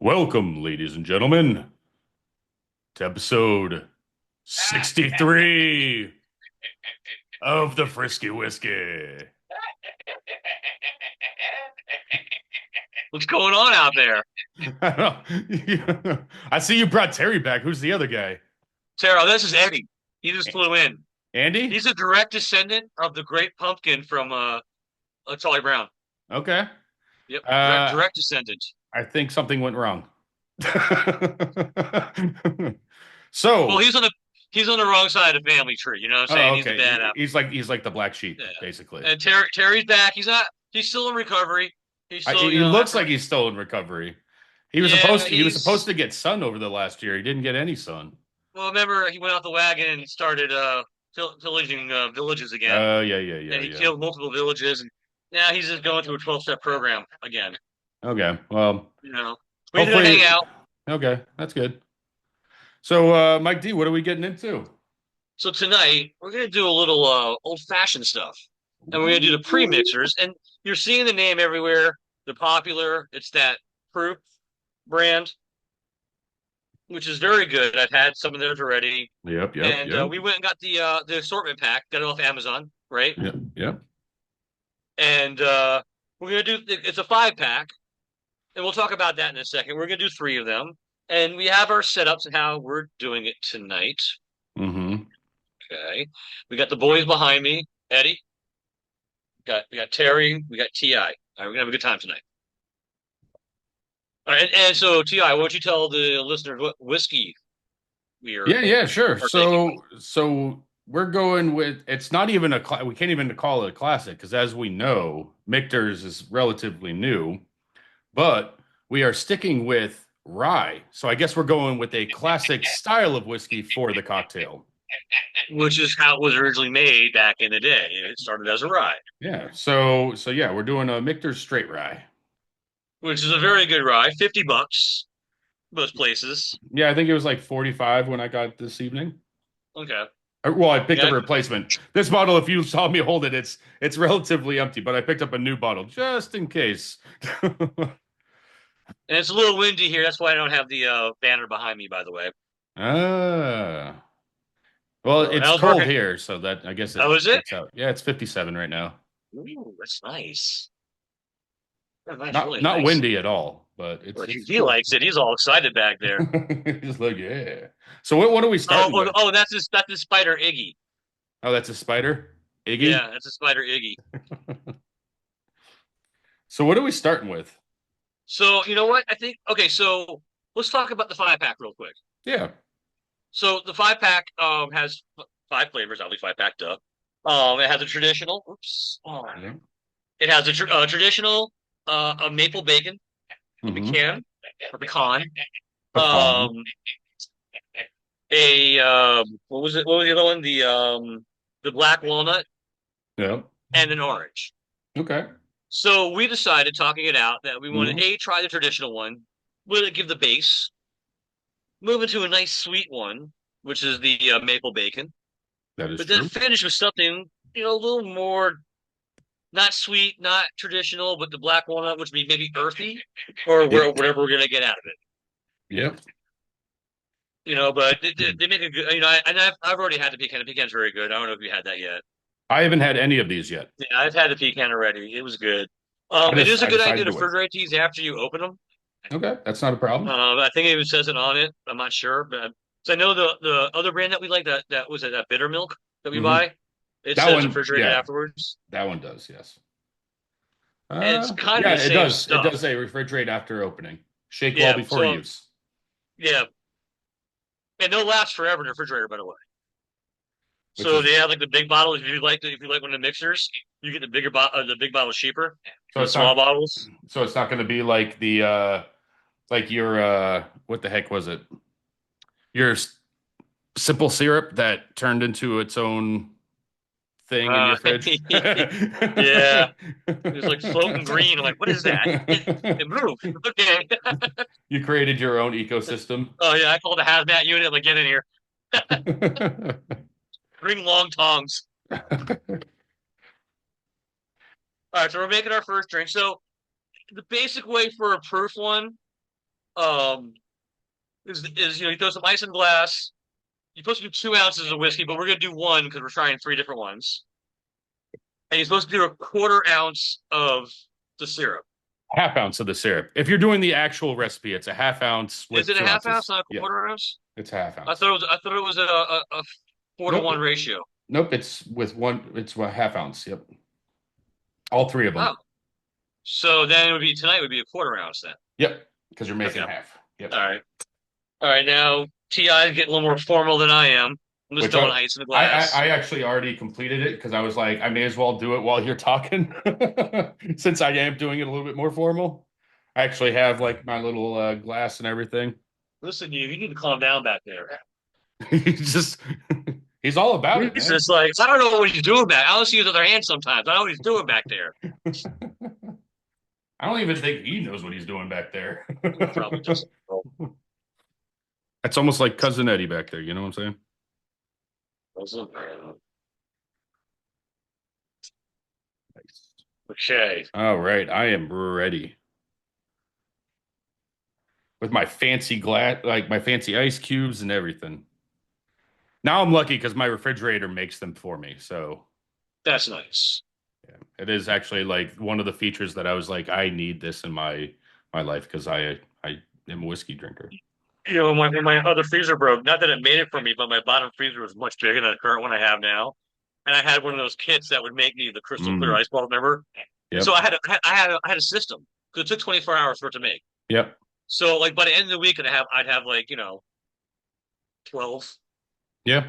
Welcome, ladies and gentlemen, to episode 63 of the Frisky Whiskey. What's going on out there? I see you brought Terry back. Who's the other guy? Sarah, this is Eddie. He just flew in. Andy? He's a direct descendant of the Great Pumpkin from Charlie Brown. Okay. Yep, direct Uh, direct descendant. I think something went wrong. Well, So, he's on the wrong side of the family tree. You know what I'm oh, saying? He's the okay. bad apple. He's like the black sheep, Yeah. basically. And Terry's back. He's still in recovery. He's still, He looks after. like he's still in recovery. Yeah, He was supposed he's. to get sun over the last year. He didn't get any sun. Well, remember he went off the wagon and started pillaging villages again, Oh, yeah, and he yeah. killed multiple villages, and now he's just going through a 12-step program again. Okay. Well, You know, we're gonna hang hopefully, out. okay, that's good. So, Mike D, what are we getting into? So tonight we're gonna do a little old-fashioned stuff, and we're gonna do the pre-mixers. And you're seeing the name everywhere. They're popular. It's that Proof brand, which is very good. I've had some of theirs already, and Yep, we went and got the assortment pack. Got it off Amazon, right? yep. And we're gonna do it's a 5 pack, and we'll talk about that in a second. We're gonna do 3 of them, and we have our setups and how we're doing it tonight. Mm-hmm. Okay, we got the boys behind me, Eddie. We got Terry, we got Ti. All right, we're gonna have a good time tonight. All right, and so Ti, why don't you tell the listeners what whiskey we are Yeah, sure. partaking So we're going with it's not even we can't even call it a classic because as we know, Michter's is relatively new, but we are sticking with rye. So I guess we're going with a classic style of whiskey for the cocktail. with, which is how it was originally made back in the day. It started as a rye, Yeah. So yeah, we're doing a Michter's straight rye. which is a very good rye, $50 most places. Yeah, I think it was like 45 when I got this evening. Okay, Well, I picked up yeah, a replacement. This bottle, if you saw me hold it, it's relatively empty, but I picked up a new bottle just in case. and it's a little windy here. That's why I don't have the banner behind me. By the way, Ah. Well, so it's I was cold working. here, so that I guess it How is it? works out. Yeah, it's 57 right now. Ooh, that's nice. Yeah, that's Not really not nice. windy at all, but Well, it's he cool. likes it. He's all excited back there. Just like, yeah. So what are we Oh, starting oh, with? oh, that's his spider Iggy. Oh, that's a spider? Iggy? Yeah, that's a spider Iggy. So what are we starting with? So you know what? I think okay. So let's talk about the 5 pack real quick. Yeah. So the 5 pack has 5 flavors. Obviously 5 pack, duh. It has a traditional. Oops. Oh. Yeah. It has a traditional a maple bacon, a Mm-hmm. pecan, or pecan. Pecan. Um, a what was it? What was the other one? The black walnut Yeah. and an orange. Okay. So we decided, talking it out, that we wanted Mm-hmm. a try the traditional one, really give the base, move into a nice sweet one, which is the maple bacon, That is but then true. finish with something a little more not sweet, not traditional, but the black walnut, which would be maybe earthy, or Yep. whatever we're gonna get out of it. Yep. But they make a good. And I've already had the pecan. The pecan's very good. I don't know if you had that yet. I haven't had any of these yet. Yeah, I've had the pecan already. It was good. It is a I good idea decided to to wait. refrigerate these after you open them. Okay, that's not a problem. I think it even says it on it. I'm not sure, but so I know the other brand that we like that was it that bitter milk that we Hmm. buy. It That says one, refrigerated yeah, afterwards, that one does, yes. and it's kind of Yeah, the it same does. It stuff. does say refrigerate after opening. Shake well Yeah. before So use. yeah, and they'll last forever in the refrigerator, by the way. Which So is they have like the big bottles. If you like one of the mixers, you get the big bottle cheaper so than the it's small not bottles. so it's not going to be like the like your what the heck was it? Your simple syrup that turned into its own thing in your fridge. Yeah, it was like floating green. I'm like, what is that? It moved. Okay. You created your own ecosystem. Oh yeah, I called the hazmat unit. I'm like, get in here. Bring long tongs. All right, so we're making our first drink. So the basic way for a proof one um, is you throw some ice in glass. You're supposed to do 2 ounces of whiskey, but we're gonna do one because we're trying three different ones. And you're supposed to do a quarter ounce of the syrup. Half ounce of the syrup. If you're doing the actual recipe, it's a half ounce Is with it a two half ounce, ounces. not a Yeah, quarter ounce? it's a half I ounce. thought it was. I thought it was a 4-to-1 Nope. ratio. Nope. It's with one. It's a half ounce. Yep. All three of Oh, them. so then it would be tonight would be a quarter ounce then. Yep. Because you're Okay. making All half. Yep. right. All right. Now Ti is getting a little more formal than I am. I'm just Which throwing ice in the I, glass. I actually already completed it because I was like, I may as well do it while you're talking, since I am doing it a little bit more formal. I actually have like my little glass and everything. Listen, you need to calm down back there. He's just he's all about it, He's man. just like, I don't know what he's doing back. I don't see his other hand sometimes. I don't know what he's doing back there. I don't even think he knows what he's doing back there. He probably doesn't know. It's almost like cousin Eddie back there. You know what I'm saying? Nice. Okay. All right, I am ready with my fancy glass, like my fancy ice cubes and everything. Now I'm lucky because my refrigerator makes them for me. So That's nice. yeah, it is actually like one of the features that I was like, I need this in my life because I am a whiskey drinker. When my other freezer broke, not that it made it for me, but my bottom freezer was much bigger than the current one I have now. And I had one of those kits that would make me the crystal clear Mm, ice ball, remember? And so yep, I had a system because it took 24 hours for it to make. yep, So like by the end of the week, I'd have like 12, yep,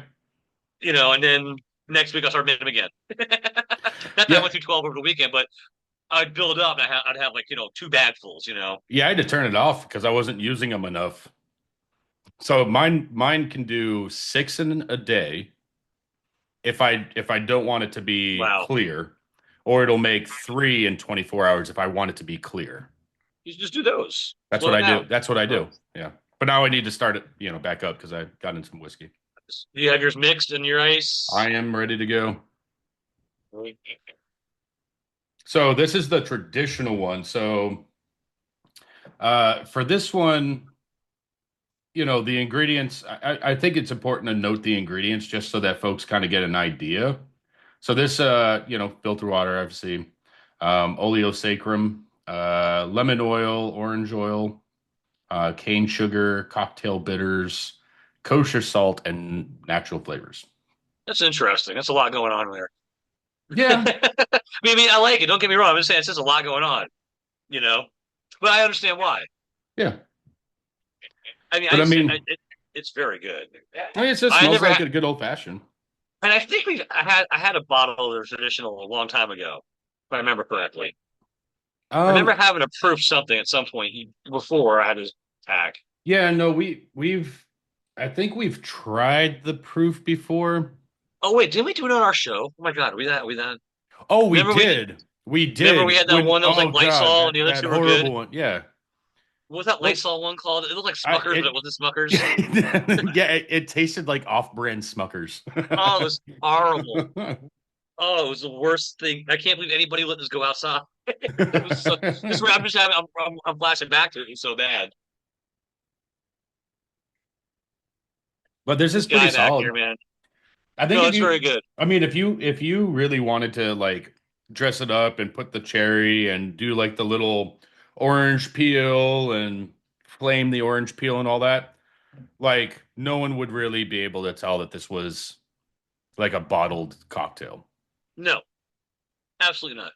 and then next week I'll start making them again. Not that I yeah, went through 12 over the weekend, but I'd build up and I'd have like 2 bagfuls. yeah. I had to turn it off because I wasn't using them enough. So mine can do six in a day if I don't want it to be Wow. clear, or it'll make three in 24 hours if I want it to be clear. You just do those. That's Slow what it I do. down. That's what I Oh. do. Yeah. But now I need to start it, back up because I got in some whiskey. You have yours mixed in your I ice. am ready to go. So this is the traditional one. So for this one, the ingredients, I think it's important to note the ingredients just so that folks kind of get an idea. So this, filter water, obviously, oleo sacrum, lemon oil, orange oil, cane sugar, cocktail bitters, kosher salt, and natural flavors. That's interesting. That's a lot going on there. Yeah, I like it. Don't get me wrong. I'm just saying it's just a lot going on, you know. But I understand why. yeah. I mean, But I mean, it's very good. it just I smells never like had, a good old fashioned. and I think I had a bottle of the traditional a long time ago, if I remember correctly. I remember Um, having to proof something at some point before I had his tag. yeah, no, I think we've tried the proof before. Oh wait, didn't we do it on our show? Oh my God, we that? Oh, we Remember we did. We remember we did. had that one that was like Oh God, Lysol and that the other that two were good. horrible one. Yeah. What was that What Lysol one called? It looked like I Smuckers, but it it wasn't Smuckers. yeah, it tasted like off-brand Smuckers. Oh, it was horrible. Oh, it was the worst thing. I can't believe anybody let this go outside. It was so, just I'm just having I'm flashing back to it. It was so bad. But this This is pretty guy back solid. here, man. I think No, it's very good. I mean, if you really wanted to like dress it up and put the cherry and do like the little orange peel and flame the orange peel and all that, like no one would really be able to tell that this was like a bottled cocktail. No, absolutely not.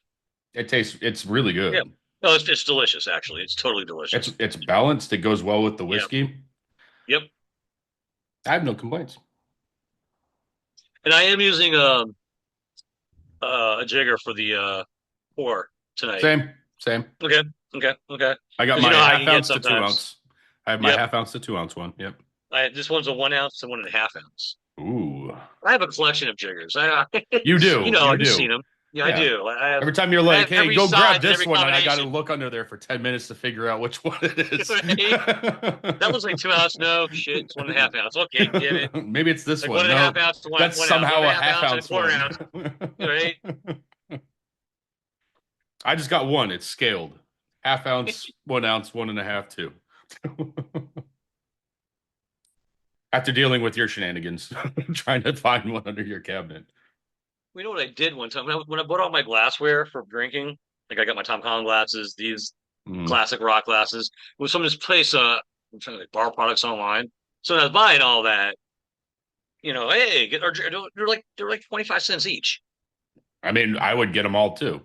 It's really Yeah. good. No, it's delicious. Actually, it's totally delicious. It's balanced. It goes well with the Yeah. whiskey. Yep. I have no complaints. And I am using a jigger for the pour tonight. Same, same. Okay. Okay. Okay. I got Because you my know how I half can get ounce to two sometimes. ounce. I have my Yep. half ounce to 2 ounce one. Yep. This one's a 1 ounce and 1.5 ounce. Ooh. I have a collection of jiggers. You do. You You've seen do. them. Yeah, I Yeah. do. Every time you're I like, have hey, every go grab size and this every one, and I got to combination. look under there for 10 minutes to figure out which one it is. Right? That was like 2 ounce. No shit, it's 1.5 ounce. Okay, get it. Maybe it's this Like one. one and a half No, ounce to that's one ounce, one somehow and a a half half ounce and a ounce quarter one. ounce. Right? I just got one. It's scaled. Half ounce, 1 ounce, one and a half, two. After dealing with your shenanigans, trying to find one under your cabinet. You know what I did one time when I bought all my glassware for drinking, like I got my Tom Collins glasses, these Mm. classic rock glasses. It was from this place, I'm trying to like bar products online. So when I was buying all that, hey, they're like 25 cents each. I mean, I would get them all too.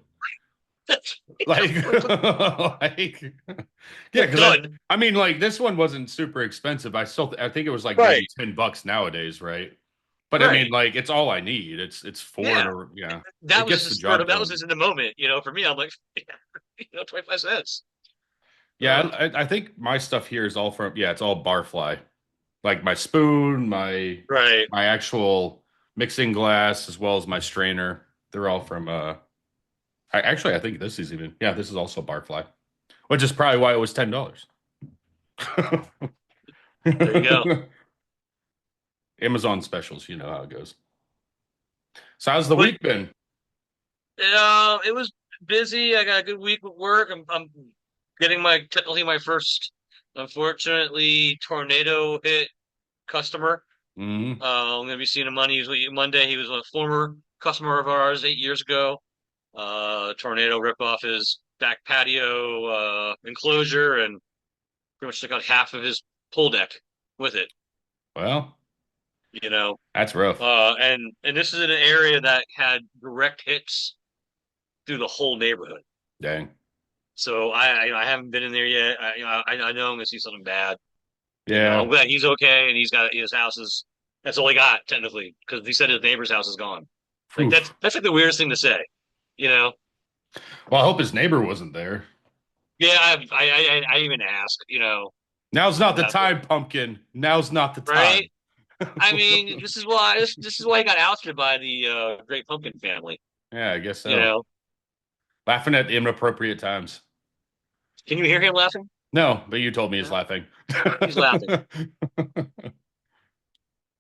Like, like, yeah, Like because I, done. I mean, like this one wasn't super expensive. I think it was like maybe Right. $10 nowadays, right? But I mean, Right. like, it's all I need. It's four Yeah. to, yeah, That it was gets the just for job them. That was done. just in the moment. For me, I'm like, 25 cents. Yeah, Oh, I think my stuff here is all from, yeah, it's all Barfly. Like my spoon, right. my actual mixing glass, as well as my strainer. They're all from, I think this is even, yeah, this is also Barfly, which is probably why it was $10. There you go. Amazon specials, you know how it goes. So how's the But week been? it was busy. I got a good week with work. I'm getting technically my first, unfortunately, tornado hit customer. Hmm. I'm gonna be seeing him Monday. He was a former customer of ours 8 years ago. Tornado ripped off his back patio enclosure and pretty much took out half of his pool deck with it. Well, You know, that's rough. and this is in an area that had direct hits through the whole neighborhood. Dang. So I haven't been in there yet. I know I'm gonna see something bad. I'm Yeah. glad he's okay and he's got his house is that's all he got technically because he said his neighbor's house is gone. Like that's Oof. that's like the weirdest thing to say, you know? Well, I hope his neighbor wasn't there. Yeah, I even ask, Now's not the about the time, pumpkin. Now's not the time. right. I mean, this is why he got ousted by the Great Pumpkin family. Yeah, I guess You so. know, Laughing at inappropriate times. can you hear him laughing? No, but you told me he's No, laughing. he's laughing.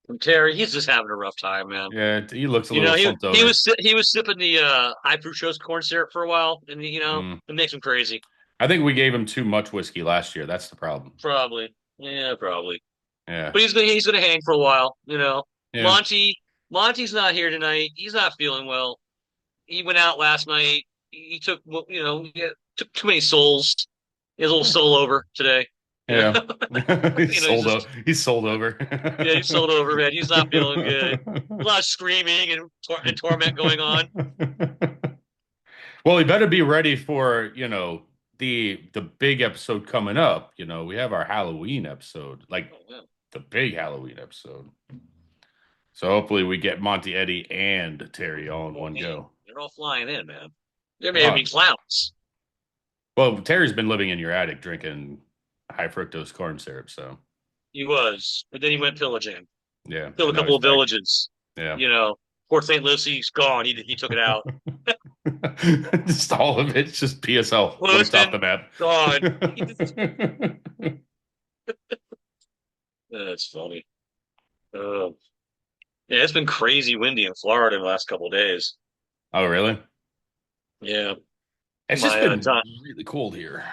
And Terry, he's just having a rough time, man. Yeah, he looks a You little know, he slumped he over. was he was sipping the high fructose corn syrup for a while, and Mm. it makes him crazy. I think we gave him too much whiskey last year. That's the problem. Probably, yeah, probably. Yeah. But he's gonna hang for a while. Yeah. Monty's not here tonight. He's not feeling well. He went out last night. He took he took too many souls. He's a little soul over today. You know, Yeah. He's he's sold out. just He's sold over. yeah, he's sold over, man. He's not feeling good. A lot of screaming and torment going on. Well, he better be ready for, the big episode coming up. We have our Halloween episode, like Oh man, the big Halloween episode. So hopefully we get Monty Eddie and Terry all in oh one man, go. they're all flying in, man. They're made Uh, me clowns. well, Terry's been living in your attic drinking high fructose corn syrup, so He was, but then he went pillaging, yeah, killed and a now couple he's of back. villages. Yeah. You know, Port St. Lucie's gone. He took it out. Just all of it's just PSL, wiped off the Lewiston map. gone. That's funny. Uh, yeah, it's been crazy windy in Florida in the last couple of days. Oh, really? Yeah, It's just my been John, really cold here.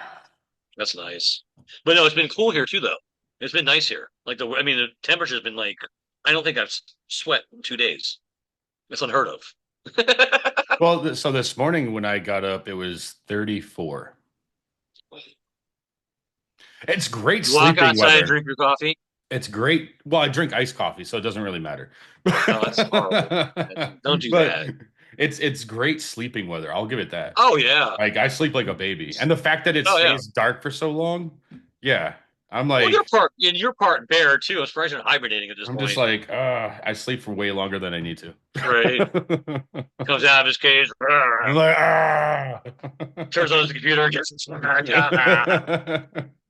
that's nice. But no, it's been cool here too, though. It's been nice here. I mean, the temperature's been like, I don't think I've sweat in 2 days. It's unheard of. Well, so this morning when I got up, it was 34. It's great You walk sleeping outside and weather. drink your coffee. It's great. Well, I drink iced coffee, so it doesn't really matter. Oh, that's horrible. Don't do But that. it's great sleeping weather. I'll give it that. Oh yeah. Like I sleep like a baby. And the fact that it Oh yeah. stays dark for so long, yeah. I'm Well, like you're part bear too. I'm surprised you're not hibernating at this I'm just point. like, I sleep for way longer than I need to. Right. Comes out of his cage, I'm like, ah. turns on his computer, gets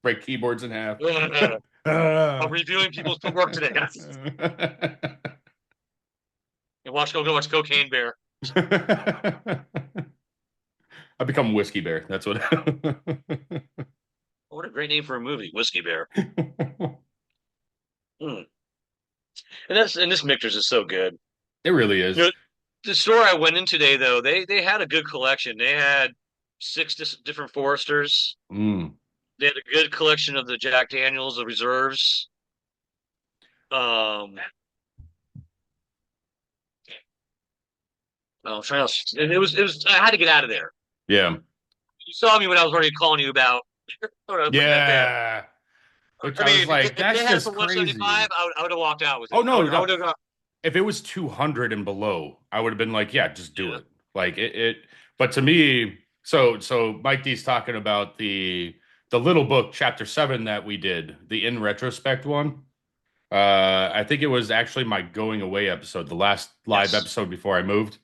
Break keyboards in half. I'm Ah. reviewing people's work today. And go watch Cocaine Bear. I become Whiskey Bear. That's what. What a great name for a movie, Whiskey Bear. Mm. And this Michter's is so good. It really You is. know, the store I went in today though, they had a good collection. They had six different Foresters. Mm. They had a good collection of the Jack Daniels, the reserves. I'm trying to, and it was. I had to get out of there. Yeah. You saw me when I was already calling you about what I was looking at there. Yeah. Which I I was mean, like, if they that's had it just for 175, crazy. I would have walked out with Oh it. I no, would I no. would have gone. If it was 200 and below, I would have been like, yeah, just do Yeah. it. Like it but to me, so Mike D's talking about the little book chapter 7 that we did, the in retrospect one. I think it was actually my going away episode, the last live Yes. episode before I moved.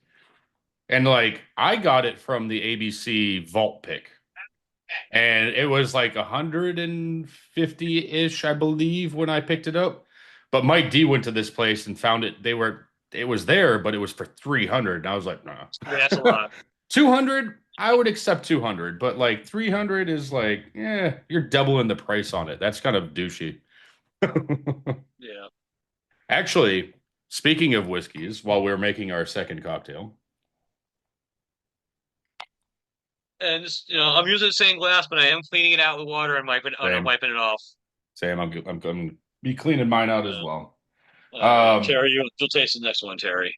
And like I got it from the ABC vault pick. And it was like 150-ish, I believe, when I picked it up. But Mike D went to this place and found it was there, but it was for 300. And I was like, nah. Yeah, that's a lot. 200, I would accept 200, but like 300 is like, yeah, you're doubling the price on it. That's kind of douchey. Yeah. Actually, speaking of whiskeys, while we're making our second cocktail, And I'm using the same glass, but I am cleaning it out with water and I'm same, wiping it off. same, I'm going to be cleaning mine out as Uh, well. all right, Um, Terry, you'll taste the next one, Terry.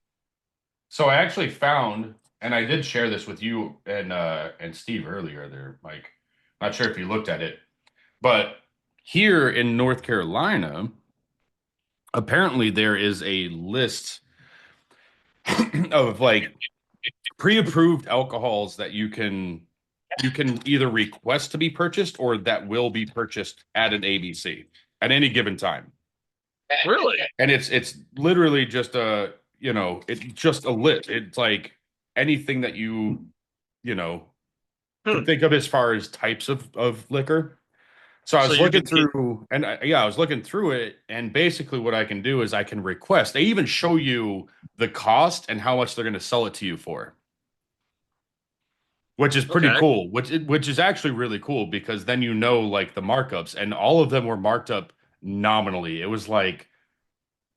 So I actually found, and I did share this with you and Steve earlier there, Mike. Not sure if you looked at it, but here in North Carolina, apparently there is a list of like pre-approved alcohols that you can either request to be purchased or that will be purchased at an ABC at any given time. Really? And it's literally just it's just a list. It's like anything that you know could Hmm. think of as far as types of liquor. So I So was you looking can get through, and I was looking through it, and basically what I can do is I can request. They even show you the cost and how much they're going to sell it to you for, which is pretty okay. cool. Which is actually really cool because then you know like the markups, and all of them were marked up nominally. It was like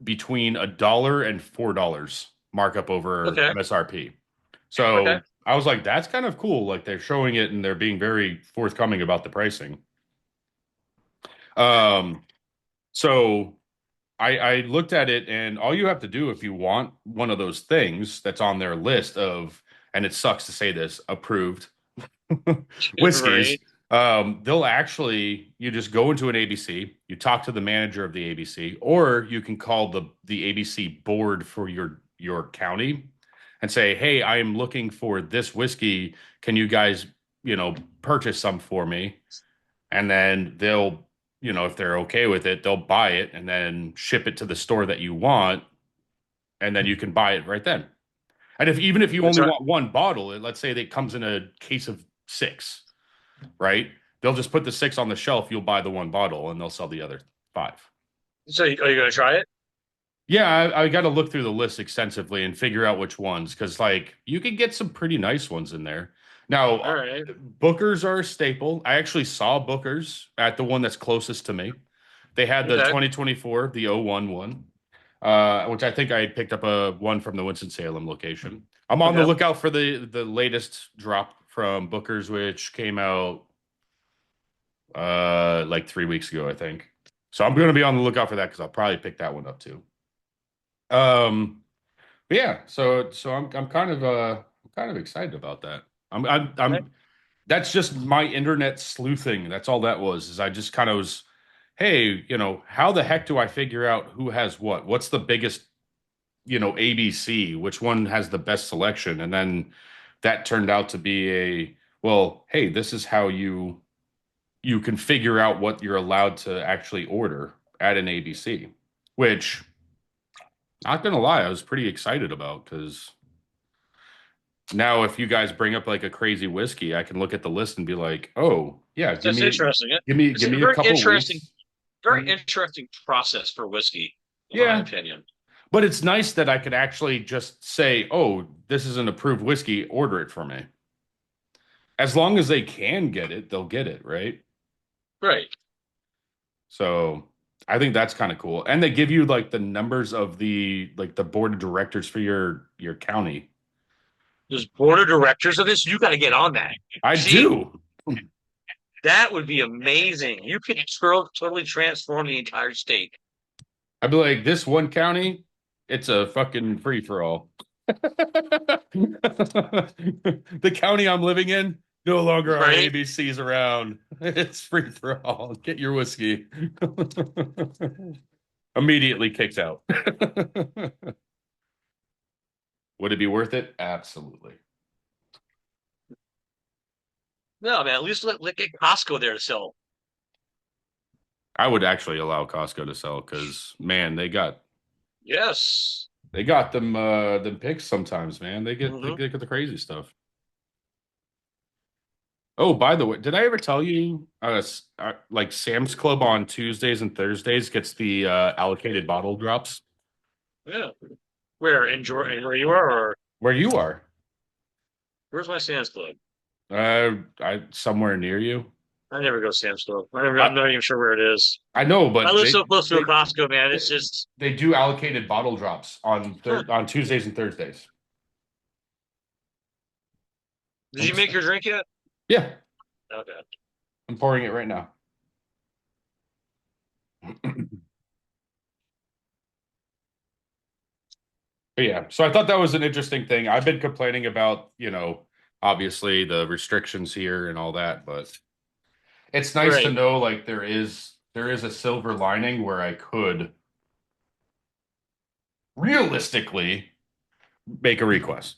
between $1 and $4 markup over Okay. MSRP. Okay. So I was like, that's kind of cool. Like they're showing it and they're being very forthcoming about the pricing. Um, so I looked at it, and all you have to do if you want one of those things that's on their list of, and it sucks to say this, approved whiskeys, Right. they'll actually, you just go into an ABC, you talk to the manager of the ABC, or you can call the ABC board for your county and say, "Hey, I am looking for this whiskey. Can you guys, purchase some for me?" And then they'll, if they're okay with it, they'll buy it and then ship it to the store that you want, and then you can buy it right then. And if even if you That's only right. want one bottle, let's say that it comes in a case of six, right? They'll just put the six on the shelf. You'll buy the one bottle, and they'll sell the other five. So are you gonna try it? Yeah, I got to look through the list extensively and figure out which ones, because like you can get some pretty nice ones in there. Now, All right. Bookers are a staple. I actually saw Bookers at the one that's closest to me. They had the Okay. 2024, the '01 one, which I think I had picked up a one from the Winston-Salem location. I'm on the Okay. lookout for the latest drop from Booker's, which came out like 3 weeks ago, I think. So I'm going to be on the lookout for that because I'll probably pick that one up too. Um, but yeah, so I'm kind of excited about that. Okay. That's just my internet sleuthing. That's all that was, is I just kind of was, hey, how the heck do I figure out who has what? What's the biggest, ABC? Which one has the best selection? And then that turned out to be well, hey, this is how you can figure out what you're allowed to actually order at an ABC, which not gonna lie, I was pretty excited about because now if you guys bring up like a crazy whiskey, I can look at the list and be like, oh yeah, give That's me interesting. give me It's give a me a very couple interesting, weeks. very And interesting process for whiskey, in my yeah, opinion. but it's nice that I could actually just say, oh, this is an approved whiskey, order it for me. As long as they can get it, they'll get it, right? Right. So I think that's kind of cool. And they give you like the numbers of the board of directors for your county. There's board of directors of this. You got to get on that. I See, do. That would be amazing. You could totally transform the entire state. I'd be like, this one county, it's a fucking free for all. The county I'm living in, no longer are Right? ABCs around. It's free for all. Get your whiskey. Immediately kicked out. Would it be worth it? Absolutely. No, man. At least let get Costco there to sell. I would actually allow Costco to sell because man, Yes. they got them picks sometimes, man. They Hmm. get the crazy stuff. Oh, by the way, did I ever tell you like Sam's Club on Tuesdays and Thursdays gets the allocated bottle drops Yeah. Where in Jordan, where you are, or where you are? where's my Sam's Club? I somewhere near you. I never go to Sam's Club. I'm I not even sure where it is. I know, I but live so close to a Costco, man. It's they just, they do allocated bottle drops huh. on Tuesdays and Thursdays. Did you make your drink yet? Yeah, Okay. I'm pouring it right now. But yeah, so I thought that was an interesting thing. I've been complaining about, obviously the restrictions here and all that, but it's nice to Right. know like there is a silver lining where I could realistically make a request.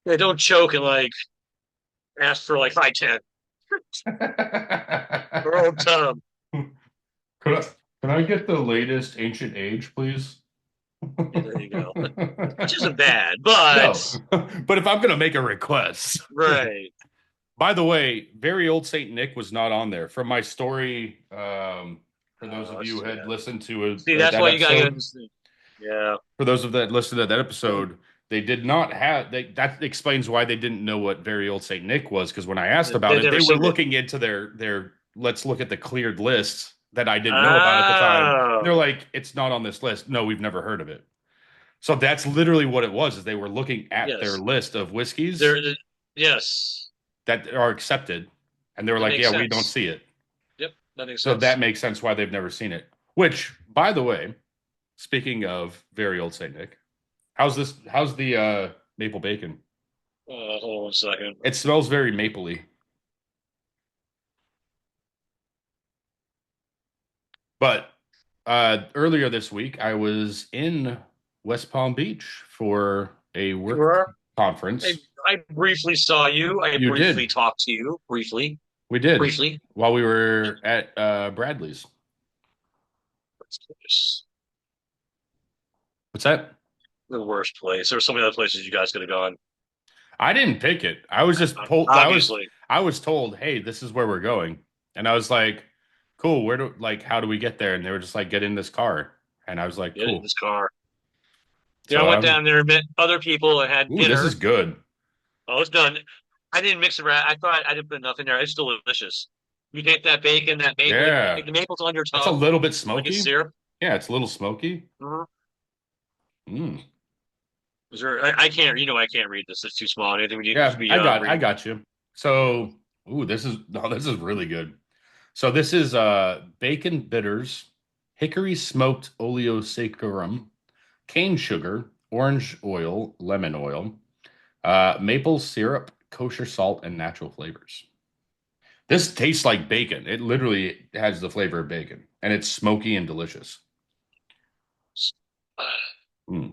Yeah, don't choke and like ask for like high 10 or old tub. Could I, can I get the latest ancient age, please? Yeah, there you go. Which isn't bad, but No, but if I'm gonna make a request, right. by the way, very old Saint Nick was not on there. From my story, for those Oh, of you it's who had bad. listened to See, that's that why you gotta get episode, this. Yeah. for those of that listened to that episode, they did not have that explains why they didn't know what very old Saint Nick was. Because when I asked about They've it, never they were seen it. looking into their let's look at the cleared lists that I didn't know about at the time. They're Oh. like, it's not on this list. No, we've never heard of it. So that's literally what it was, is they were looking at their Yes. list of whiskeys There. Yes. that are accepted, and they were That like, makes yeah, we don't sense. see it. Yep, that makes So that sense. makes sense why they've never seen it. Which, by the way, speaking of very old Saint Nick, how's the maple bacon? Hold on 1 second. It smells very mapley. But earlier this week, I was in West Palm Beach for a work Sure. I conference. I briefly saw you. I You briefly did. talked to you. Briefly. We did Briefly. while we were at Bradley's. It's What's that? the worst place. There's so many other places you guys could have gone. I didn't pick it. I was just told. Obviously. I was told, hey, this is where we're going, and I was like, cool. How do we get there? And they were just like, get in this car, and I was like, Get in cool. this car. Yeah, I So went I'm, down there, met other people, and had ooh, this is dinner. good. Oh, it's done. I didn't mix it right. I thought I didn't put enough in there. It's delicious. You take that bacon, that maple, like Yeah, the maple's on your it's a tongue, little bit like it's smoky. syrup. Yeah, it's a little smoky. Mhm. Mm. Is there? I can't. I can't read this. It's too small. Anything we need to Yeah, be I read. got you. So, ooh, this is really good. So this is bacon bitters, hickory smoked oleo saccharum, cane sugar, orange oil, lemon oil, maple syrup, kosher salt, and natural flavors. This tastes like bacon. It literally has the flavor of bacon, and it's smoky and delicious. Mm.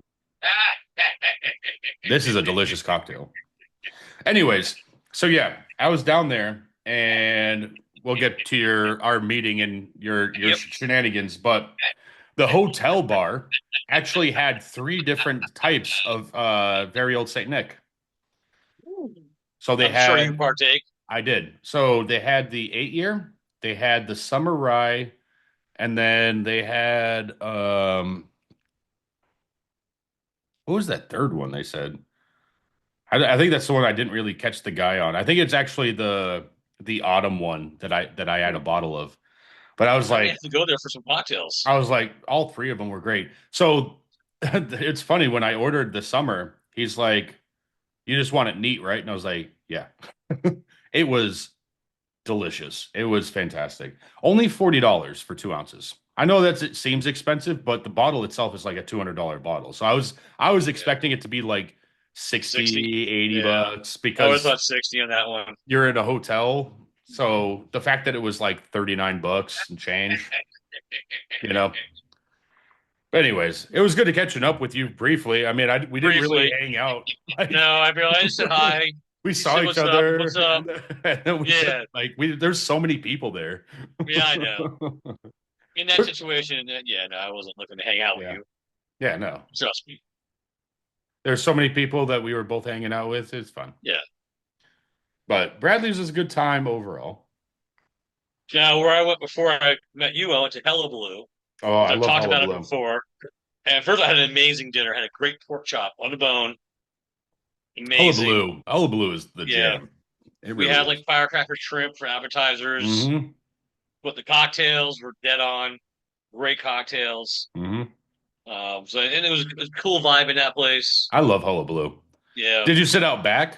This is a delicious cocktail. Anyways, so yeah, I was down there, and we'll get to your our meeting and your Yep. shenanigans, but the hotel bar actually had three different types of very old Saint Nick. So they I'm sure you had partake. I did. So they had the 8 year, they had the summer rye, and then they had what was that third one they said? I think that's the one I didn't really catch the guy on. I think it's actually the autumn one that I had a bottle of. But I may have to go there for some cocktails. I was like, all three of them were great. So it's funny when I ordered the summer, he's like, You just want it neat, right? And I was like, yeah. It was delicious. It was fantastic. Only $40 for 2 ounces. I know that it seems expensive, but the bottle itself is like a $200 bottle. So I was Yeah. expecting it to be like 60. 60, 80 Yeah. bucks I would have because thought 60 on that one. you're in a hotel. So the fact that it was like 39 bucks and change, you know. But anyways, it was good to catching up with you briefly. I mean, we didn't really Briefly. hang out. Like No, I realized I said hi. we You saw said each what's up? other What's up? and then we just Yeah. like we there's so many people there. Yeah, I know. In that situation, yeah, no, I wasn't looking to hang out with Yeah. you. Yeah, no. Trust me. There's so many people that we were both hanging out with. It's fun. Yeah. But Bradley's was a good time overall. Now, where I went before I met you, I went to Hullabaloo, Oh, as I I've love talked about it hullabaloo. before. And first, I had an amazing dinner. I had a great pork chop on the bone. Amazing. Hullabaloo is the Yeah. jam. It We really had is. like firecracker shrimp for appetizers, Mm-hmm. but the cocktails were dead on. Great cocktails. Mm-hmm. So and it was a cool vibe in that place. I love hullabaloo. Yeah. Did you sit out back?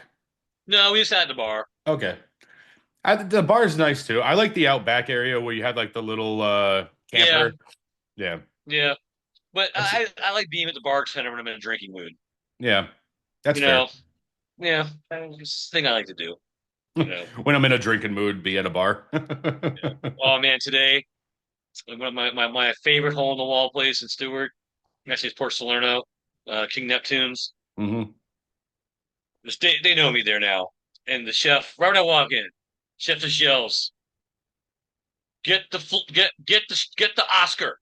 No, we just sat at the bar. Okay. The bar is nice too. I like the outback area where you had like the little Yeah, camper. Yeah. yeah. But That's I like being at the bar center when I'm in a drinking mood. yeah. That's You fair. know, yeah, it's the thing I like to do. You know, When I'm in a drinking mood, be at a bar. oh man, today one of my favorite hole in the wall place in Stewart, actually it's Port Salerno, King Neptune's. Hmm. They know me there now, and the chef right when I walk in, chef just yells, get the Oscar."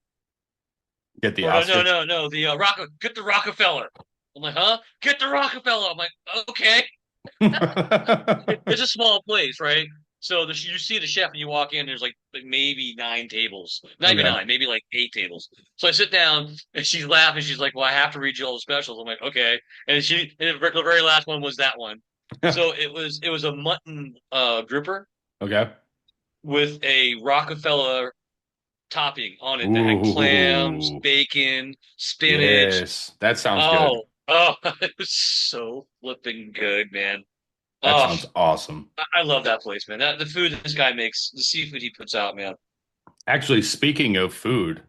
Get the Or no, no, Oscar. no, no, the get the Rockefeller. I'm like, huh? Get the Rockefeller. I'm like, okay. It's a small place, right? So you see the chef and you walk in, there's like maybe nine tables, not even Okay. nine, maybe like eight tables. So I sit down and she's laughing. She's like, "Well, I have to read you all the specials." I'm like, "Okay." And the very last one was that one. So it was a mutton grouper Okay. with a Rockefeller topping on it that had clams, Ooh. bacon, spinach. Yes. That sounds good. Oh, it was so flipping good, man. That Oh, sounds awesome. I love that place, man. The food this guy makes, the seafood he puts out, man. Actually, speaking of food,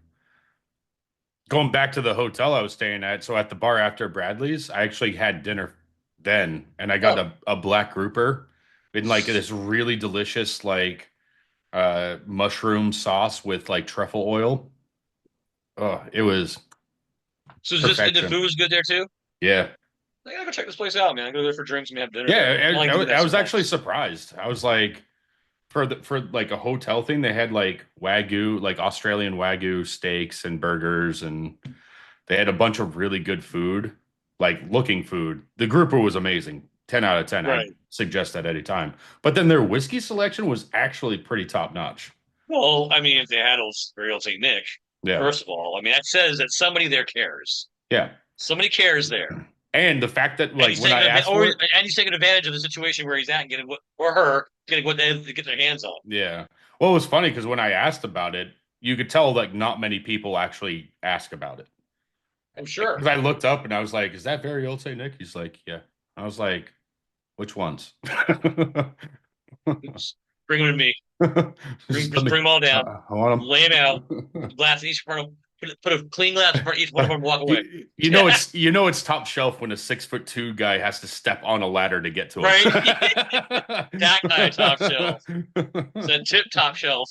going back to the hotel I was staying at, so at the bar after Bradley's, I actually had dinner then, and I got Oh, a black grouper in like this really delicious like mushroom sauce with like truffle oil. Oh, it was so is this and the perfection. food was good there too? Yeah. I gotta go check this place out, man. I go there for drinks and have dinner there. I Yeah, like doing I that was actually sometimes. surprised. I was like, for like a hotel thing, they had like Wagyu, like Australian Wagyu steaks and burgers, and they had a bunch of really good food, like looking food. The grouper was amazing. 10 out of 10. I'd Right. suggest that anytime. But then their whiskey selection was actually pretty top notch. Well, I mean, if they had Old St. Nick, Yeah. first of all, I mean that says that somebody there cares. Yeah. Somebody cares there. And the fact that And like when I asked or for it, and he's taking advantage of the situation where he's at and getting what or her getting what they get their hands on. yeah. Well, it was funny because when I asked about it, you could tell like not many people actually ask about it. I'm sure. Because I looked up and I was like, "Is that very old Saint Nick?" He's like, "Yeah." I was like, "Which ones?" Just bring them to me. Just let Just me. bring them all down. I want Lay them out. them. Glass in each front of put a clean glass in front of each one of them and walk away. You know it's top shelf when a 6'2" guy has to step on a ladder to get to him. Right? That kind of top shelf. It's a tip top shelf.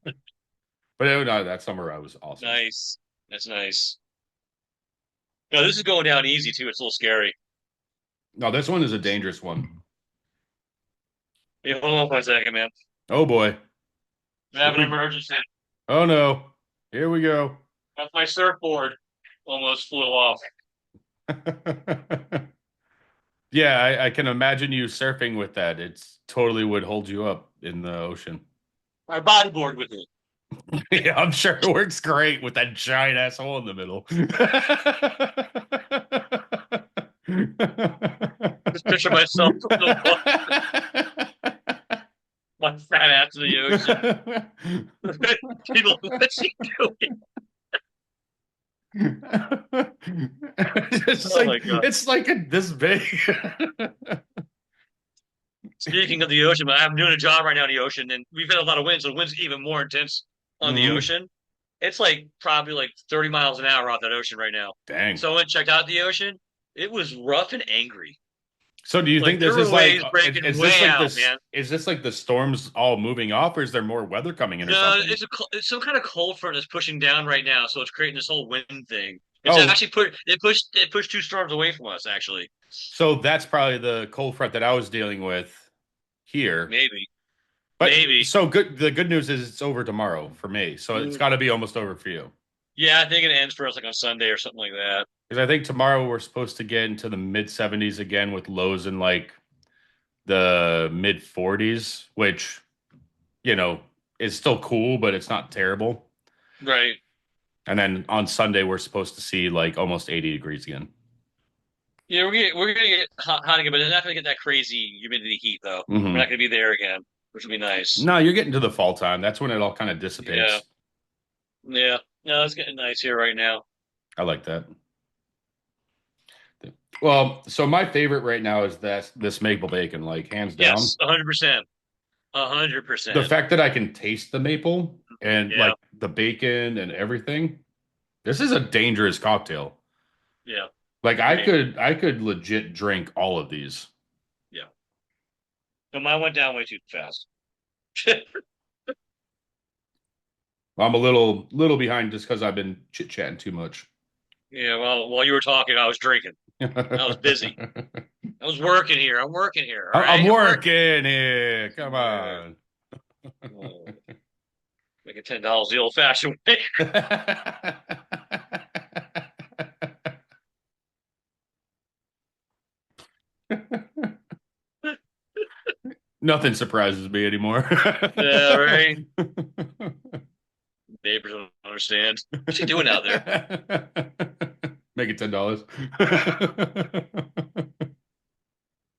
But no, that summer I was awesome. Nice. That's nice. No, this is going down easy too. It's a little scary. No, this one is a dangerous one. Hey, hold on for a second, man. Oh boy. I Here have an we emergency. Oh no. Here we go. That's my surfboard almost flew off. Yeah, I can imagine you surfing with that. It's totally would hold you up in the ocean. My bodyboard with it. Yeah, I'm sure it works great with that giant ass hole in the middle. Just picture myself from the water, my fat ass in the ocean. People, what's he doing? It's Oh like my god. it's like this big. Speaking of the ocean, I'm doing a job right now in the ocean, and we've had a lot of wind, so the wind's even more intense on the Hmm. ocean. It's like probably like 30 miles an hour off that ocean right now. Dang. So I went and checked out the ocean. It was rough and angry. So do you think Like there this were is like waves breaking is this way like out, this man. is this like the storms all moving off, or is there more weather coming in or No, something? it's some kind of cold front that's pushing down right now, so it's creating this whole wind thing. It's Oh, actually it pushed two storms away from us, actually. so that's probably the cold front that I was dealing with here. Maybe, But maybe. so good. The good news is it's over tomorrow for me. So it's Mm, got to be almost over for you. yeah, I think it ends for us like on Sunday or something like that. Because I think tomorrow we're supposed to get into the mid 70s again with lows in like the mid 40s, which, you know, is still cool, but it's not terrible. Right. And then on Sunday, we're supposed to see like almost 80 degrees again. Yeah, we're gonna get hot again, but it's not gonna get that crazy humidity heat though. We're not Hmm. gonna be there again, which will be nice. No, you're getting to the fall time. That's when it all kind of Yeah, dissipates. yeah. No, it's getting nice here right now. I like that. Well, so my favorite right now is that this maple bacon, like hands down. Yes, 100%, The 100%. fact that I can taste the maple and Yeah, like the bacon and everything, this is a dangerous cocktail. yeah. Like Agreed. I could legit drink all of these. Yeah. No, mine went down way too fast. I'm a little behind just because I've been chit chatting too much. Yeah, well, while you were talking, I was drinking. I was busy. I was working here. I'm working here. All I'm right, I'm working. working here. Come Yeah. on. Oh, make it $10 the old-fashioned way. Nothing surprises me anymore. Yeah, right. Neighbors don't understand. What's he doing out there? Make it $10.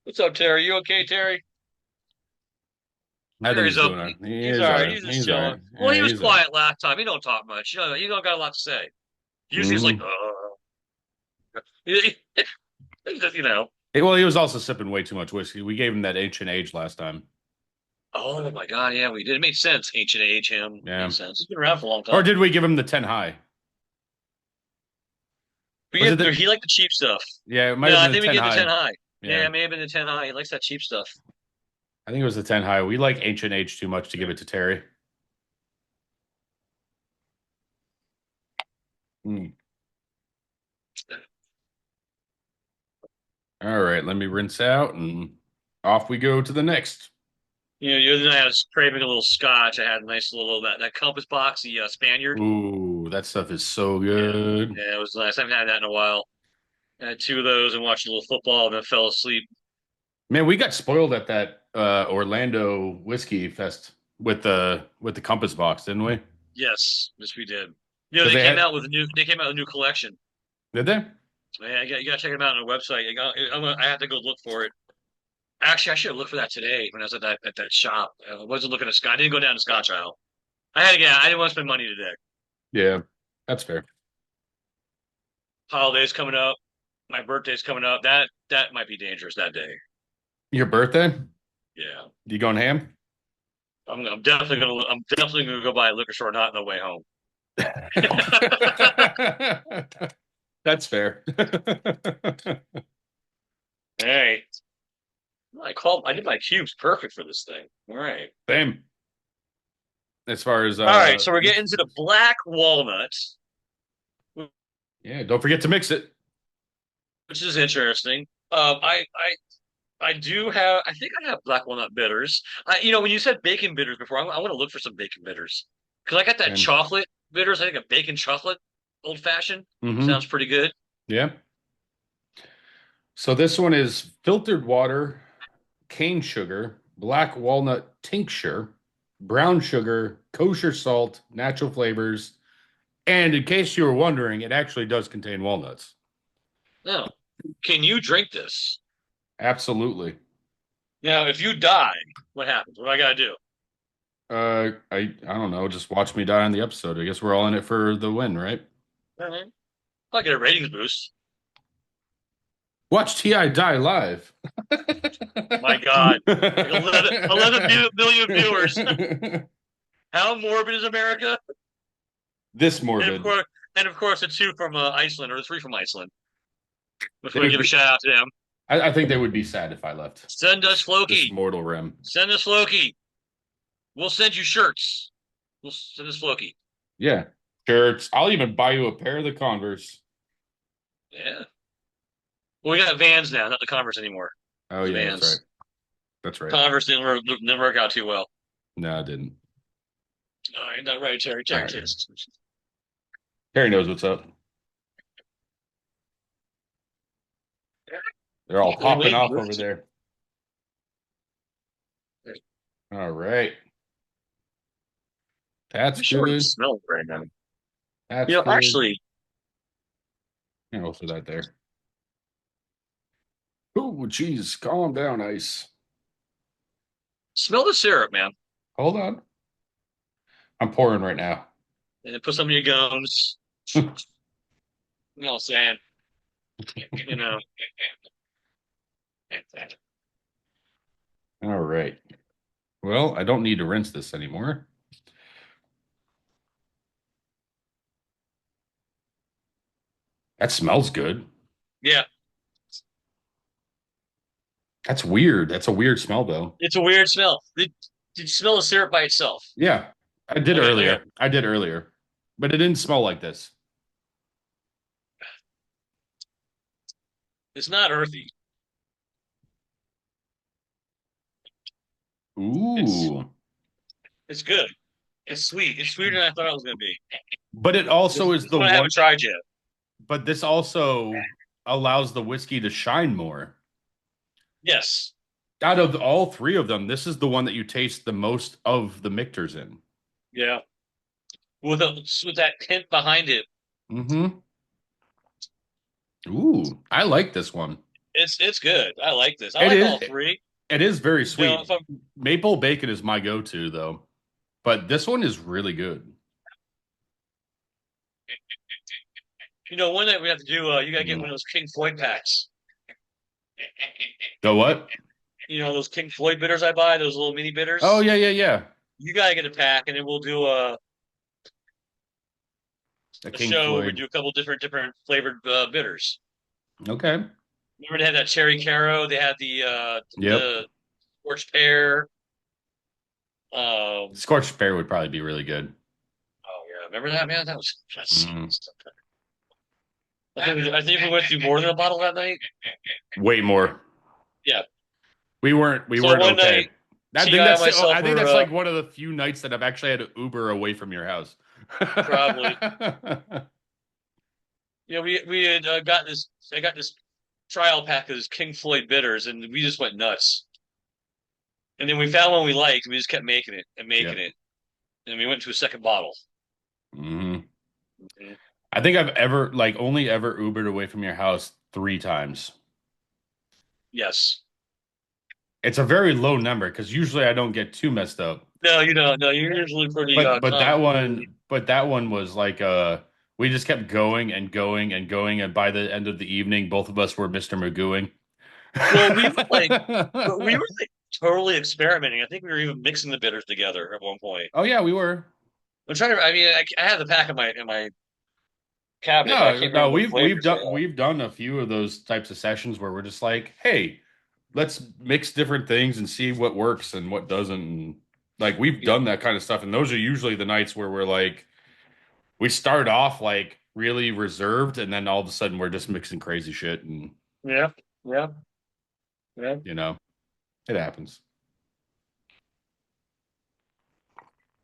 What's up, Terry? You okay, Terry? I think Terry's he's up. doing it. He He's is all all right. right. He's just He's all right. chilling. Well, Yeah, he was he's all right. quiet last time. He don't talk much. You don't got a lot to say. Usually it's like, Hmm. It's just, you know. Well, he was also sipping way too much whiskey. We gave him that ancient age last time. Oh my God, yeah, we did. It made sense. Ancient age, him Yeah. made sense. He's been around for a long Or time. did we give him the 10 high? But Was yeah, it the he liked the cheap stuff. Yeah, it might No, have I been the think we 10 gave the 10 high. high. Yeah, Yeah. it may have been the 10 high. He likes that cheap stuff. I think it was the 10 high. We like ancient age too much to give Yeah. it to Terry. Hmm. All right, let me rinse out and off we go to the next. You know, the other night I was craving a little scotch. I had a nice little that Compass box, the Spaniard. Ooh, that stuff is so Yeah, good. yeah, it was nice. I haven't had that in a while. I had two of those and watched a little football and then fell asleep. Man, we got spoiled at that Orlando whiskey fest with the Compass box, didn't we? Yes, yes, we did. You know, Because they had they came out with a new collection. did they? Yeah, you gotta check them out on their website. I have to go look for it. Actually, I should have looked for that today when I was at that shop. I wasn't looking at Scotch. I didn't go down to Scotch aisle. I had to get. I didn't want to spend money today. Yeah, that's fair. Holidays coming up. My birthday's coming up. That might be dangerous that day. Your birthday? Yeah, You going ham? I'm definitely gonna go by a liquor store, not on the way home. That's fair. Hey, I did my cubes perfect for this thing. All right. Same. As far as All right, so we're getting to the black walnut, yeah, don't forget to mix it. which is interesting. I do have. I think I have black walnut bitters. When you said bacon bitters before, I want to look for some bacon bitters because I got that Same. chocolate bitters. I think a bacon chocolate old fashioned sounds Hmm. pretty good. Yeah. So this one is filtered water, cane sugar, black walnut tincture, brown sugar, kosher salt, natural flavors, and in case you were wondering, it actually does contain walnuts. Now, can you drink this? Absolutely. Now, if you die, what happens? What do I gotta do? I don't know. Just watch me die on the episode. I guess we're all in it for the win, right? All right. I'll get a ratings boost. Watch Ti die live. My God, like 11 million viewers. How morbid is America? This And of morbid. course, the two from Iceland or the three from Iceland. Which They we would give a be, shout out to them. I think they would be sad if I left Send us this Floki. mortal realm. Send us Floki. We'll send you shirts. We'll send us Floki. Yeah. Shirts. I'll even buy you a pair of the Converse. Yeah. Well, we got Vans now, not the Converse anymore. Oh The yeah, that's right. Vans. That's right. Converse didn't work out too well. No, I didn't. All right, not right, Terry. All Terry, right. Terry. Harry knows what's up. They're all popping Wait, off over there. All right. That's I'm sure what it good. smells right now. That's good. Actually, And also that there. Oh, geez. Calm down, Ice. smell the syrup, man. Hold on. I'm pouring right now. And put some in your gums. You know what I'm saying? You know. All right. Well, I don't need to rinse this anymore. That smells good. Yeah, That's weird. That's a weird smell, though. it's a weird smell. Did you smell the syrup by itself? Yeah, I did Okay, okay. earlier. I did earlier, but it didn't smell like this. It's not earthy. It's Ooh. it's good. It's sweet. It's sweeter than I thought it was gonna be. But it also is This the one I one, haven't tried yet. but this also allows the whiskey to shine more. Yes. Out of all three of them, this is the one that you taste the most of the Michter's in. Yeah. With that hint behind it, Mm-hmm. Ooh, I like this one. it's good. I like this. I It like is all three. it is very You know, sweet. if I'm Maple bacon is my go-to though, but this one is really good. one night we have to do you gotta get Mm. one of those King Floyd packs. The what? Those King Floyd bitters I buy, those little mini Oh bitters. yeah, yeah, yeah. You gotta get a pack, and then we'll do A a King show where we Floyd. do a couple different flavored bitters. Okay. Remember they had that cherry caro, they had Yep. the scorched pear. Um, Scorched pear would probably be really good. oh yeah, remember that, man? That's Mm. I think we went through more than a bottle that night. Way more. Yeah. We So weren't one night, okay. I think Ti and that's myself I think were that's like one of the few nights that I've actually had to Uber away from your house. probably, we had got this. I got this trial pack of this King Floyd bitters, and we just went nuts. And then we found one we liked, and we just kept making it and making Yep. it, and we went to a second bottle. Hmm. Mhm. I think I've ever like only ever Ubered away from your house 3 times. Yes. It's a very low number because usually I don't get too messed up. No, you don't. No, you're usually pretty But calm that and cool. one was like we just kept going and going and going and by the end of the evening both of us were Mr. Magooing. Well, we were like totally experimenting. I think we were even mixing the bitters together at one point. Oh yeah, we were. I'm trying to. I mean, I have the pack in my cabinet, but I No, can't no, remember what flavors they we've done a few of those types of sessions where we're just like, hey, let's mix different things and see what works and what doesn't. And, like we've have. done that kind of stuff, and those are usually the nights where we're like, we start off like really reserved, and then all of a sudden we're just mixing crazy shit, and Yeah, yeah, yeah. you know, it happens.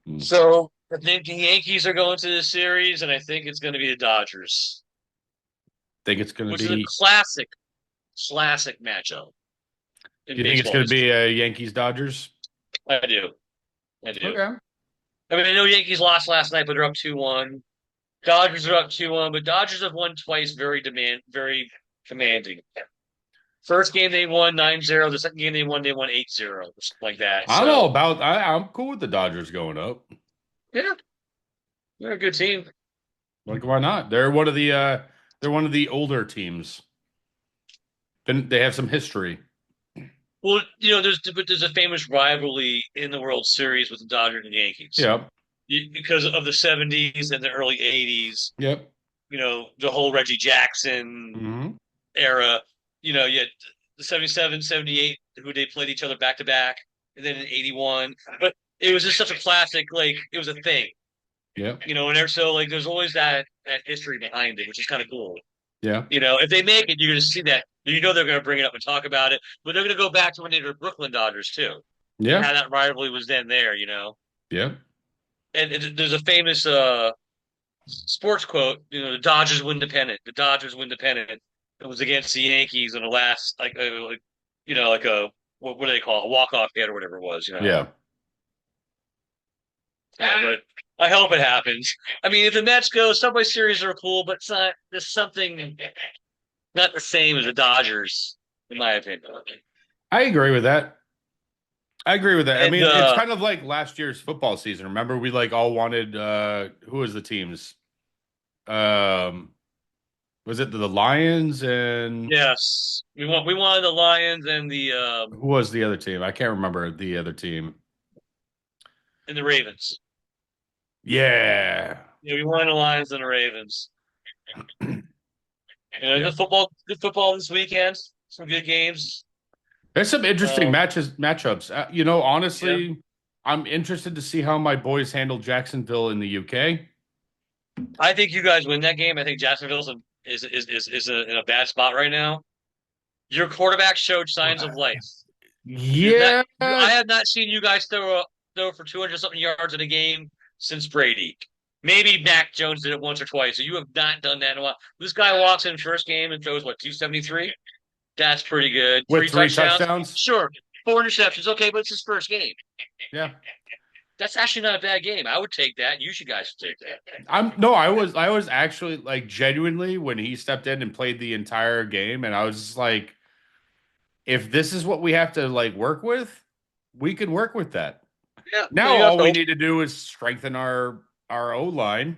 Mm. So I think the Yankees are going to the series, and I think it's going to be the Dodgers, Think it's gonna which is a be? classic matchup Do in you think it's baseball gonna be history. a Yankees Dodgers? I do, I do. Okay. I mean, I know Yankees lost last night, but they're up 2-1. Dodgers are up 2-1, but Dodgers have won twice, very commanding. First game they won 9-0. The second game they won 8-0, something like that. I'm all So about. I'm cool with the Dodgers going up. yeah, they're a good team. Like, why not? They're one of the older teams. Then they have some history. Well, there's a famous rivalry in the World Series with the Dodgers and Yankees Yep. because of the '70s and the early '80s. Yep. The whole Reggie Jackson Hmm. era. You had the '77, '78, who they played each other back to back, and then in '81. But it was just such a classic. Like it was a thing. Yep. And so like there's always that history behind it, which is kind of cool. Yeah. If they make it, you're going to see that. They're going to bring it up and talk about it, but they're going to go back to when they were Brooklyn Dodgers too, and Yeah. how that rivalry was then there. Yeah. And there's a famous sports quote. The Dodgers win the pennant. The Dodgers win the pennant. It was against the Yankees in the last like a what do they call it? A walk off hit or whatever it was. Yeah. But I hope it happens. I mean, if the Mets go, Subway Series are cool, but it's not. There's something not the same as the Dodgers, in my opinion. I agree with that. I agree with that. I And mean, it's kind of like last year's football season. Remember, we like all wanted who was the teams? Um was it the Lions and yes, we wanted the Lions who was the other team? I can't remember the other team. and the Ravens. Yeah. Yeah, we wanted the Lions and the Ravens. Good football this weekend. Some good games. There's some interesting Um, matchups. yeah, Honestly, I'm interested to see how my boys handle Jacksonville in the UK. I think you guys win that game. I think Jacksonville's in a bad spot right now. Your quarterback showed signs of life. You've not. Yeah, I have not seen you guys throw for 200 something yards in a game since Brady. Maybe Mac Jones did it once or twice. So you have not done that in a while. This guy walks in first game and throws what 273. That's pretty good. with Three three touchdowns. touchdowns. Sure. Four interceptions. Okay, but it's his first game. Yeah. That's actually not a bad game. I would take that. You should guys take that. I'm no, I was actually like genuinely when he stepped in and played the entire game, and I was just like, if this is what we have to like work with, we could work with that. Yeah, Now you got all we both. need to do is strengthen our O line,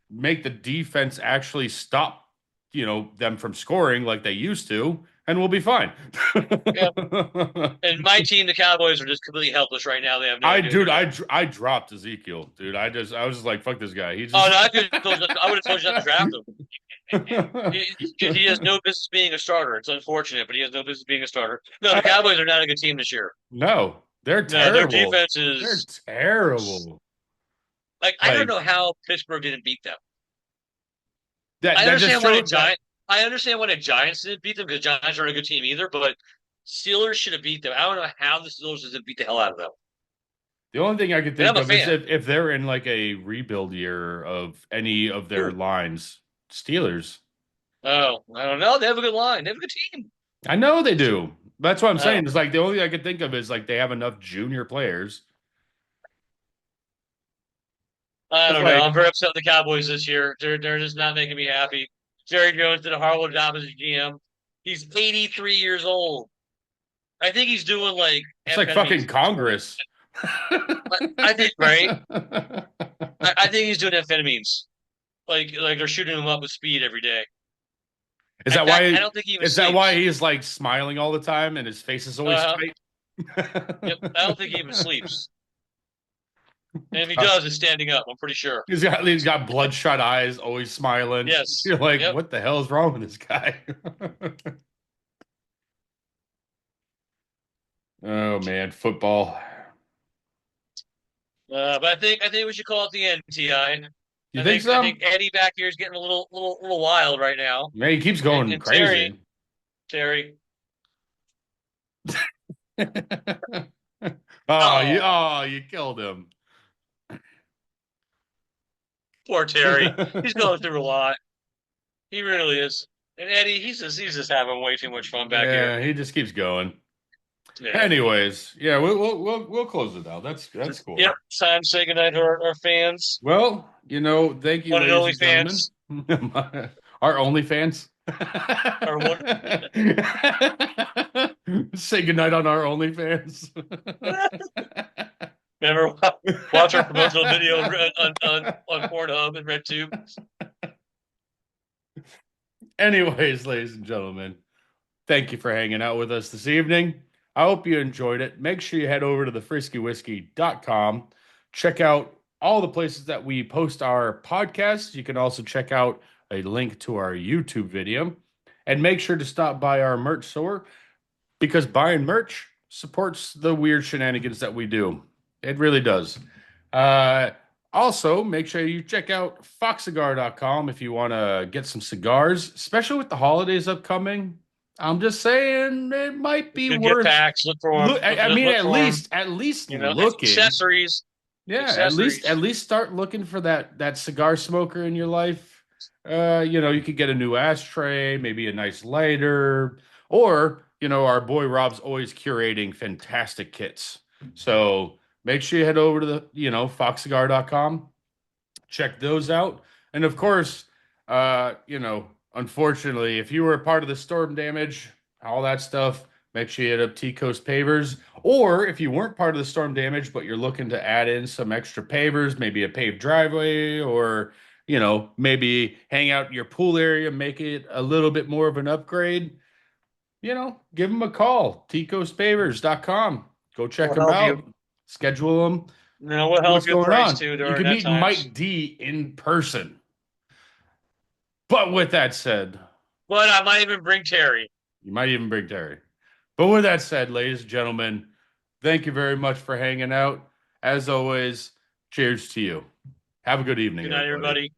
make the defense actually stop, them from scoring like they used to, and we'll be fine. Yeah. And my team, the Cowboys, are just completely helpless right now. They have no I idea what they're dude, doing. I dropped Ezekiel, dude. I was just like, fuck this guy. He Oh just no, I would have told you not to draft him. He has no business being a starter. It's unfortunate, but he has no business being a starter. No, the Cowboys are not a good team this year. No, they're No, their terrible. defense They're is terrible. like I don't Like know how Pittsburgh didn't beat them. that I that just understand why the showed that Giant. I understand why the Giants didn't beat them because Giants aren't a good team either. But Steelers should have beat them. I don't know how the Steelers didn't beat the hell out of them. the only thing I could And think I'm a of is fan. if they're in like a rebuild year of any of their Ooh. lines. Steelers. Oh, I don't know. They have a good line. They have a good team. I know they do. That's what I'm Oh, saying. It's like the only thing I could think of is like they have enough junior players. I It's don't know. like I'm very upset with the Cowboys this year. They're just not making me happy. Jerry Jones did a horrible job as a GM. He's 83 years old. I think he's doing like it's like amphetamines fucking at this point. Congress. I think right. I think he's doing amphetamines. Like they're shooting him up with speed every day. Is In that fact, I why? don't think he even Is that why sleeps. he's like smiling all the time and his face is always Uh, tight? yep. I don't think he even sleeps. And if he does, it's standing up. I'm pretty sure. He's got bloodshot eyes, always smiling. Yes. You're like, Yep. what the hell is wrong with this guy? Oh man, football. But I think we should call it the end, Ti. You think I so? think Eddie back here is getting a little wild right now. Man, he keeps And, going and Terry, crazy. Terry. Oh, Oh, you killed him. poor Terry. He's going through a lot. He really is. And Eddie, he's just having way too much fun back here. Yeah, he just keeps going. Yeah. Anyways, yeah, we'll close it out. That's Yep. cool. It's time to say goodnight to our fans. Well, thank you, One and ladies only and gentlemen. fans. Our OnlyFans. Or one. Say goodnight on our OnlyFans. Remember, watch our promotional video on Pornhub and RedTube. Anyways, ladies and gentlemen, Thank you for hanging out with us this evening. I hope you enjoyed it. Make sure you head over to thefriskywhiskey.com. Check out all the places that we post our podcasts. You can also check out a link to our YouTube video. And make sure to stop by our merch store because buying merch supports the weird shenanigans that we do. It really does. Uh, Also, make sure you check out foxcigar.com if you want to get some cigars, especially with the holidays upcoming. I'm just saying it might be Good gift worth packs. Look for them. look. I mean, Look at for them. least at least You know, looking. accessories. Yeah, at Accessories. least start looking for that cigar smoker in your life. You could get a new ashtray, maybe a nice lighter, or our boy Rob's always curating fantastic kits. So make sure you head over to the foxcigar.com, check those out. And of course, unfortunately, if you were a part of the storm damage, all that stuff, make sure you hit up T Coast Pavers. Or if you weren't part of the storm damage, but you're looking to add in some extra pavers, maybe a paved driveway, or maybe hang out in your pool area, make it a little bit more of an upgrade, give them a call. tcoastpavers.com. Go check We'll them help you. out, schedule them, No, we'll see help what's you with going price on. too You during can that meet times. Mike D in person. But with that said, But I might even bring Terry. you might even bring Terry. But with that said, ladies and gentlemen, thank you very much for hanging out. As always, cheers to you. Have a good evening, Good night, everybody. everybody.